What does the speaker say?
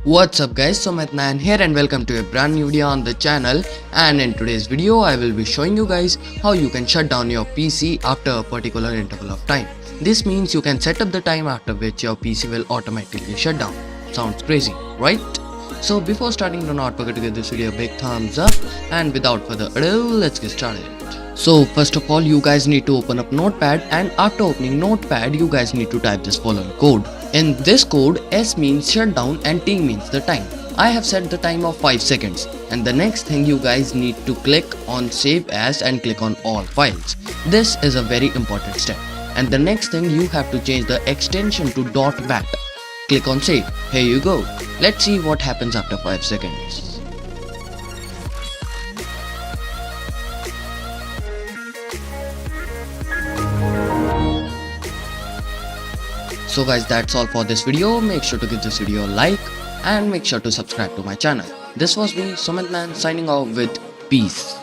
What's up guys, Sumit Nain here and welcome to a brand new video on the channel. And in today's video I will be showing you guys how you can shut down your PC after a particular interval of time. This means you can set up the time after which your PC will automatically shut down. Sounds crazy, right? So before starting, do not forget to give this video a big thumbs up, and without further ado, let's get started. So first of all, you guys need to open up Notepad, and after opening Notepad you guys need to type this following code. In this code, S means shutdown and T means the time. I have set the time of 5 seconds, and the next thing you guys need to click on save as and click on all files. This is a very important step. And the next thing, you have to change the extension to .bat. Click on save. Here you go. Let's see what happens after 5 seconds. So guys, that's all for this video. Make sure to give this video a like and make sure to subscribe to my channel. This was me, Sumit Nain, signing off with peace.